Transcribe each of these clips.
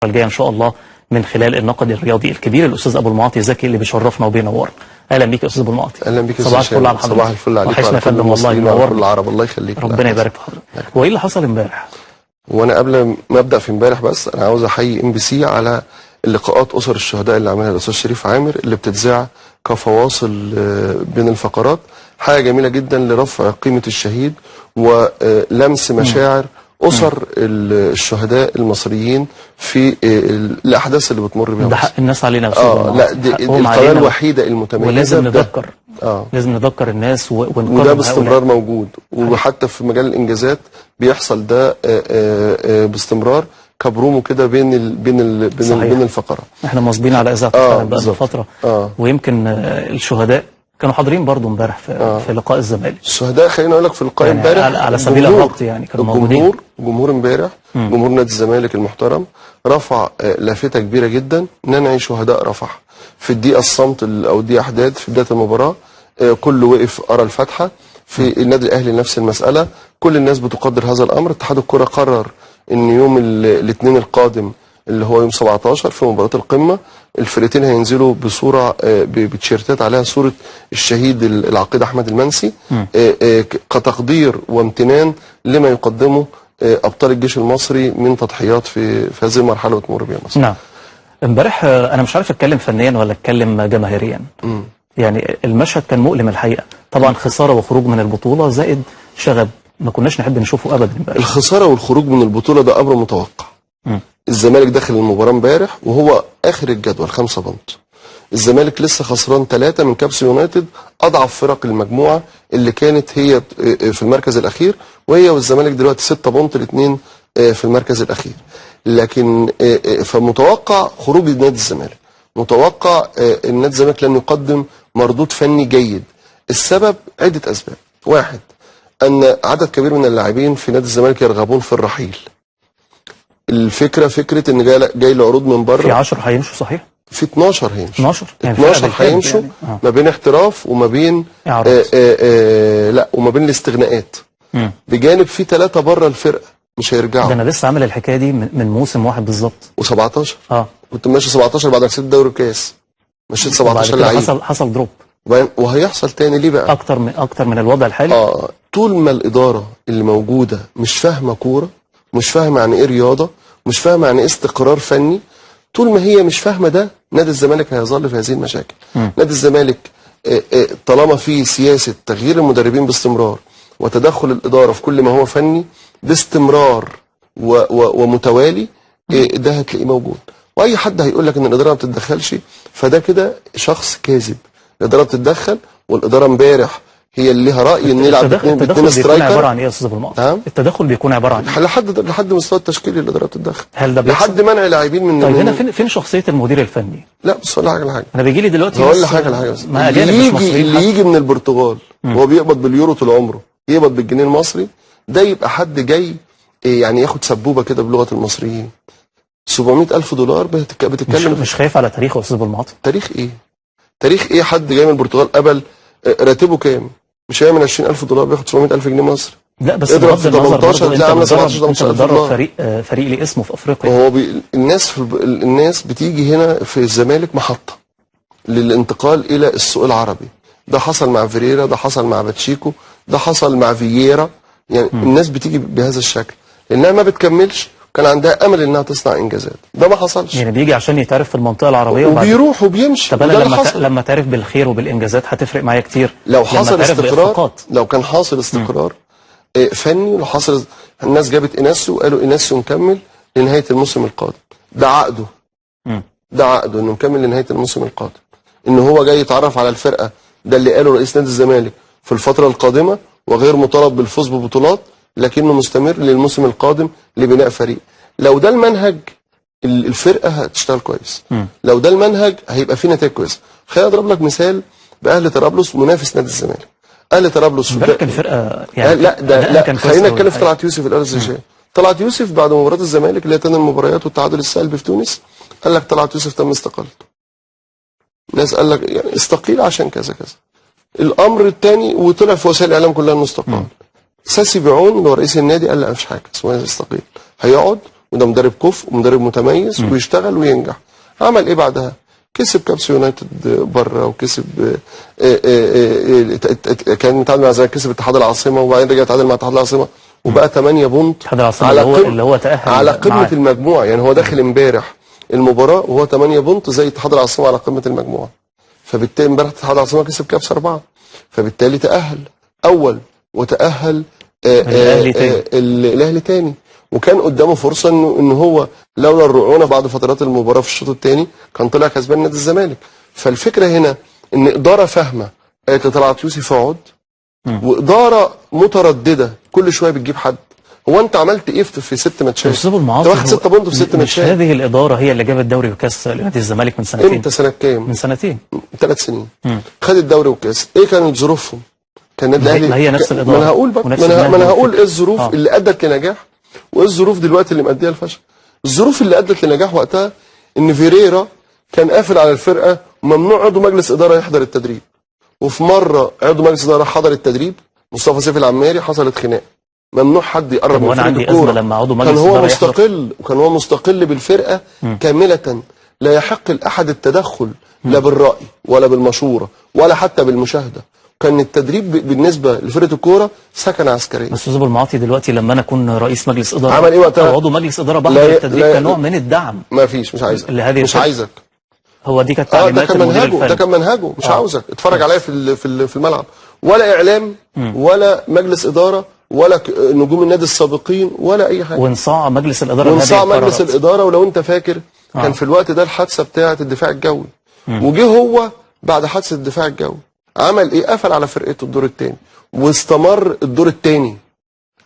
الجايه ان شاء الله من خلال الناقد الرياضي الكبير الاستاذ ابو المعاطي زكي اللي بيشرفنا وبينورنا. اهلا بيك يا استاذ ابو المعاطي. اهلا بيك يا صباح الفل على حضرتك. صباح الفل عليك وحشنا يا فندم والله، منورنا كل العرب. الله يخليك. ربنا يبارك في حضرتك. وايه اللي حصل امبارح؟ وانا قبل ما ابدا في امبارح بس انا عاوز احيي MBC على اللقاءات اسر الشهداء اللي عملها الاستاذ شريف عامر اللي بتتذاع كفواصل بين الفقرات. حاجه جميله جدا لرفع قيمه الشهيد ولمس مشاعر اسر الشهداء المصريين في الاحداث اللي بتمر بيها. ده حق الناس علينا يا استاذ. لا دي القناه الوحيده المتميزه، ولازم نذكر لازم نذكر الناس ونكرم وده باستمرار موجود. وحتى في مجال الانجازات بيحصل ده باستمرار كبرومو كده بين الفقرات. احنا مواظبين على اذاعه القناه بقى فتره. ويمكن الشهداء كانوا حاضرين برضو امبارح في لقاء الزمالك. الشهداء خليني اقول لك في اللقاء امبارح يعني على سبيل الربط يعني كانوا موجودين. جمهور امبارح، جمهور نادي الزمالك المحترم رفع لافته كبيره جدا: ننعي شهداء رفح. في الدقيقه الصمت او الدقيقه احداد في بدايه المباراه كله وقف قرا الفاتحه. في النادي الاهلي نفس المساله، كل الناس بتقدر هذا الامر. اتحاد الكره قرر ان يوم الاثنين القادم اللي هو يوم 17 في مباراه القمه الفرقتين هينزلوا بصوره بتيشيرتات عليها صوره الشهيد العقيد احمد المنسي كتقدير وامتنان لما يقدمه ابطال الجيش المصري من تضحيات في هذه المرحله وتمر بها مصر. نعم. امبارح انا مش عارف اتكلم فنيا ولا اتكلم جماهيريا. يعني المشهد كان مؤلم الحقيقه. طبعا خساره وخروج من البطوله زائد شغب ما كناش نحب نشوفه ابدا امبارح. الخساره والخروج من البطوله ده امر متوقع. الزمالك داخل المباراه امبارح وهو اخر الجدول 5 بونت. الزمالك لسه خسران 3 من كابس يونايتد، اضعف فرق المجموعه اللي كانت هي في المركز الاخير، وهي والزمالك دلوقتي 6 بونت الاثنين في المركز الاخير. لكن فمتوقع خروج نادي الزمالك، متوقع ان نادي الزمالك لن يقدم مردود فني جيد. السبب عده اسباب. 1 ان عدد كبير من اللاعبين في نادي الزمالك يرغبون في الرحيل. الفكره فكره ان جاي له عروض من بره. في 10 هيمشوا صحيح؟ في 12 هيمشوا. 12 يعني 12 هيمشوا يعني. ما بين احتراف وما بين لا وما بين الاستغناءات. بجانب في 3 بره الفرقه مش هيرجعوا. ده انا لسه عامل الحكايه دي من موسم واحد بالظبط. و17 كنت ماشي 17 بعد ما كسبت دوري الكاس. مشيت 17 لعيب. حصل دروب. وهيحصل تاني ليه بقى؟ اكتر من الوضع الحالي. طول ما الاداره اللي موجوده مش فاهمه كوره، مش فاهمه يعني ايه رياضه، مش فاهمه يعني ايه استقرار فني، طول ما هي مش فاهمه ده نادي الزمالك هيظل في هذه المشاكل. نادي الزمالك طالما في سياسه تغيير المدربين باستمرار وتدخل الاداره في كل ما هو فني باستمرار ومتوالي، ده هتلاقيه موجود. واي حد هيقول لك ان الاداره ما بتتدخلش فده كده شخص كاذب. الاداره بتتدخل، والاداره امبارح هي اللي لها راي ان يلعب باثنين سترايكر. بيكون عباره عن ايه يا استاذ ابو المعاطي؟ التدخل بيكون عباره عن ايه؟ لحد مستوى التشكيلي الاداره بتتدخل. هل ده لحد منع لاعبين من طيب هنا فين شخصيه المدير الفني؟ لا بس اقول لك على حاجه. انا بيجي لي دلوقتي هقول لك حاجه بس. اللي يجي من البرتغال وهو بيقبض باليورو طول عمره يقبض بالجنيه المصري، ده يبقى حد جاي يعني ياخد سبوبه كده بلغه المصريين. $700,000 بتتكلم. مش خايف على تاريخه يا استاذ ابو المعاطي؟ تاريخ ايه؟ تاريخ ايه؟ حد جاي من البرتغال قبل راتبه كام؟ مش هيعمل $20,000 بياخد $700,000 جنيه مصري. لا بس اضرب في 18 تلاقي عامله 17-18 فريق ليه اسمه في افريقيا. هو الناس بتيجي هنا في الزمالك محطه للانتقال الى السوق العربي. ده حصل مع فيريرا، ده حصل مع باتشيكو، ده حصل مع فييرا. يعني الناس بتيجي بهذا الشكل لانها ما بتكملش، كان عندها امل انها تصنع انجازات. ده ما حصلش. يعني بيجي عشان يتعرف في المنطقه العربيه وبيروح وبيمشي. طب انا لما تعرف بالخير وبالانجازات هتفرق معايا كتير. لو حصل استقرار، لو كان حاصل استقرار فني، ولو حصل الناس جابت اناسيو وقالوا اناسيو نكمل لنهايه الموسم القادم. ده عقده. ده عقده انه مكمل لنهايه الموسم القادم. ان هو جاي يتعرف على الفرقه. ده اللي قاله رئيس نادي الزمالك في الفتره القادمه، وغير مطالب بالفوز ببطولات لكنه مستمر للموسم القادم لبناء فريق. لو ده المنهج الفرقه هتشتغل كويس. لو ده المنهج هيبقى فيه نتائج كويسه. خليني اضرب لك مثال باهلي طرابلس منافس نادي الزمالك. اهلي طرابلس الفرقه يعني لا خلينا نتكلم في طلعت يوسف الاول ازاي. طلعت يوسف بعد مباراه الزمالك اللي هي تاني المباريات والتعادل السلبي في تونس، قال لك طلعت يوسف تم استقالته. الناس قال لك يعني استقيل عشان كذا كذا. الامر الثاني وطلع في وسائل الاعلام كلها انه استقال. ساسي بعون اللي هو رئيس النادي قال لا مفيش حاجه اسمها يستقيل، هيقعد وده مدرب كفء ومدرب متميز ويشتغل وينجح. عمل ايه بعدها؟ كسب كابس يونايتد بره، وكسب كان متعادل مع الزمالك، كسب اتحاد العاصمه، وبعدين رجع يتعادل مع اتحاد العاصمه وبقى 8 بونت اتحاد العاصمه على اللي هو تأهل على قمه معاه. المجموعه. يعني هو داخل امبارح المباراه وهو 8 بونت زي اتحاد العاصمه على قمه المجموعه. فبالتالي امبارح اتحاد العاصمه كسب كابس 4، فبالتالي تأهل اول وتأهل الاهلي تاني. وكان قدامه فرصه ان هو لولا الرعونه بعد فترات المباراه في الشوط الثاني كان طلع كسبان نادي الزمالك. فالفكره هنا ان اداره فاهمه قالت لطلعت يوسف اقعد، واداره متردده كل شويه بتجيب حد. هو انت عملت ايه في 6 ماتشات؟ أستاذ أبو المعاطي، انت واخد 6 بونت في 6 مش ماتشات. هذه الاداره هي اللي جابت دوري وكاس لنادي الزمالك من سنتين؟ امتى؟ سنه كام؟ من سنتين. 3 سنين. خد الدوري والكاس. ايه كانت ظروفهم؟ كان النادي الاهلي ما هي نفس الاداره. ما انا هقول بقى، ما انا هقول ايه الظروف اللي ادت لنجاح وايه الظروف دلوقتي اللي مؤديه للفشل. الظروف اللي ادت لنجاح وقتها ان فيريرا كان قافل على الفرقه وممنوع عضو مجلس اداره يحضر التدريب. وفي مره عضو مجلس اداره حضر التدريب، مصطفى سيف العماري، حصلت خناقه، ممنوع حد يقرب من فرقه الكوره. لما عضو مجلس كان هو الإدارة مستقل، وكان هو مستقل بالفرقه كامله، لا يحق لاحد التدخل لا بالراي ولا بالمشوره ولا حتى بالمشاهده. كان التدريب بالنسبه لفرقه الكوره سكن عسكري. استاذ ابو المعاطي، دلوقتي لما انا اكون رئيس مجلس اداره عمل ايه وقتها؟ او عضو مجلس اداره بحضر التدريب كنوع من الدعم. ما فيش، مش عايزك، مش عايزك. هو دي كانت تعليمات المدير الفني. ده كان منهجه، مش عاوزك اتفرج عليا في الملعب، ولا اعلام ولا مجلس اداره ولا نجوم النادي السابقين ولا اي حاجه. وانصاع مجلس الاداره، وانصاع مجلس الاداره. ولو انت فاكر كان في الوقت ده الحادثه بتاعه الدفاع الجوي، وجه هو بعد حادثه الدفاع الجوي عمل ايه؟ قفل على فرقته الدور الثاني واستمر الدور الثاني.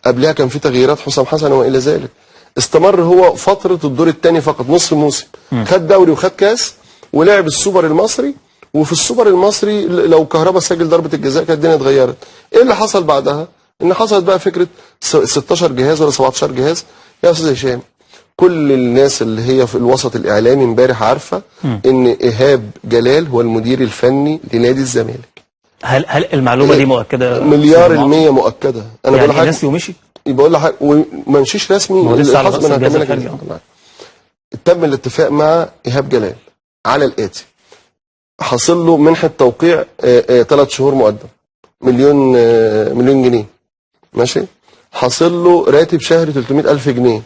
قبلها كان في تغييرات حسام حسن وما الى ذلك. استمر هو فتره الدور الثاني فقط، نصف موسم، خد دوري وخد كاس ولعب السوبر المصري. وفي السوبر المصري لو كهربا سجل ضربه الجزاء كانت الدنيا اتغيرت. ايه اللي حصل بعدها؟ ان حصلت بقى فكره 16 جهاز ولا 17 جهاز. يا استاذ هشام، كل الناس اللي هي في الوسط الاعلامي امبارح عارفه ان ايهاب جلال هو المدير الفني لنادي الزمالك. هل المعلومه دي مؤكده؟ مليار المية مؤكده. انا يعني بقول لحضرتك نسي ومشي. بقول لحضرتك وما مشيش رسمي. تم الاتفاق مع ايهاب جلال على الاتي: حاصل له منحه توقيع 3 شهور مقدم مليون جنيه، ماشي. حاصل له راتب شهري 300,000 جنيه.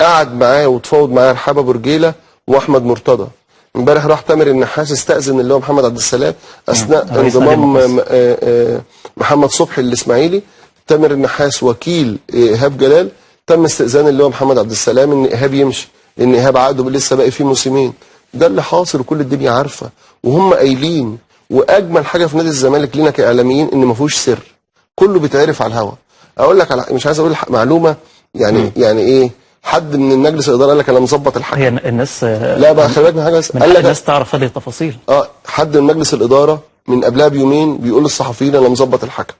قعد معاه وتفاوض معاه رحابه برجيله واحمد مرتضى. امبارح راح تامر النحاس استأذن اللي هو محمد عبد السلام اثناء انضمام محمد صبحي الاسماعيلي. تامر النحاس وكيل ايهاب جلال تم استئذان اللي هو محمد عبد السلام ان ايهاب يمشي، لان ايهاب عقده لسه باقي فيه موسمين. ده اللي حاصل وكل الدنيا عارفه وهم قايلين. واجمل حاجه في نادي الزمالك لينا كاعلاميين ان ما فيهوش سر، كله بيتعرف على الهوا. اقول لك على، مش عايز اقول معلومه يعني يعني ايه، حد من المجلس الاداره قال لك انا مظبط الحكم. هي الناس لا بقى خلي بالك من حاجه بس، قال لك الناس تعرف هذه التفاصيل. حد من مجلس الاداره من قبلها بيومين بيقول للصحفيين انا مظبط الحكم.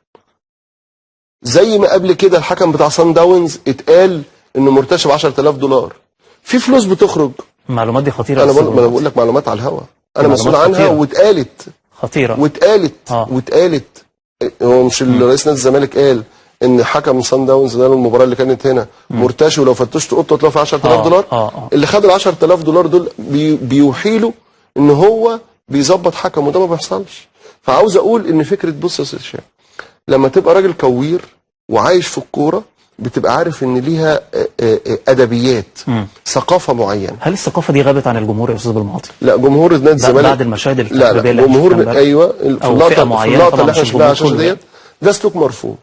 زي ما قبل كده الحكم بتاع صن داونز اتقال انه مرتشب $10,000. في فلوس بتخرج. المعلومات دي خطيره. انا بقول لك معلومات على الهوا، انا مسؤول عنها واتقالت خطيره واتقالت. هو مش رئيس نادي الزمالك قال ان حكم صن داونز ده المباراه اللي كانت هنا مرتشي ولو فتشت اوضته هتلاقوا فيها $10,000. اللي خد $10,000 دول بيوحيله ان هو بيظبط حكم، وده ما بيحصلش. فعاوز اقول ان فكره، بص يا استاذ هشام، لما تبقى راجل كوير وعايش في الكوره بتبقى عارف ان ليها ادبيات، ثقافه معينه. هل الثقافه دي غابت عن الجمهور يا استاذ ابو المعاطي؟ لا، جمهور نادي الزمالك بعد المشاهد اللي لا جمهور ايوه في اللقطه اللي احنا شفناها على الشاشه ديت، ده سلوك مرفوض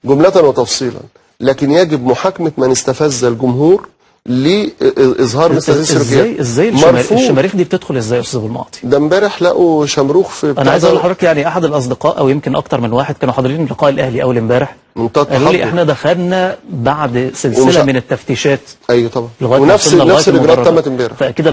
جمله وتفصيلا. لكن يجب محاكمه من استفز الجمهور لاظهار مثل هذه السلوكيات. ازاي الشماريخ دي بتدخل ازاي يا استاذ ابو المعاطي؟ ده امبارح لقوا شمروخ في انا عايز اقول لحضرتك يعني احد الاصدقاء او يمكن اكتر من واحد كانوا حاضرين لقاء الاهلي اول امبارح، قالوا لي احنا دخلنا بعد سلسله من التفتيشات. ايوه طبعا، ونفس الاجراءات تمت امبارح. فاكيد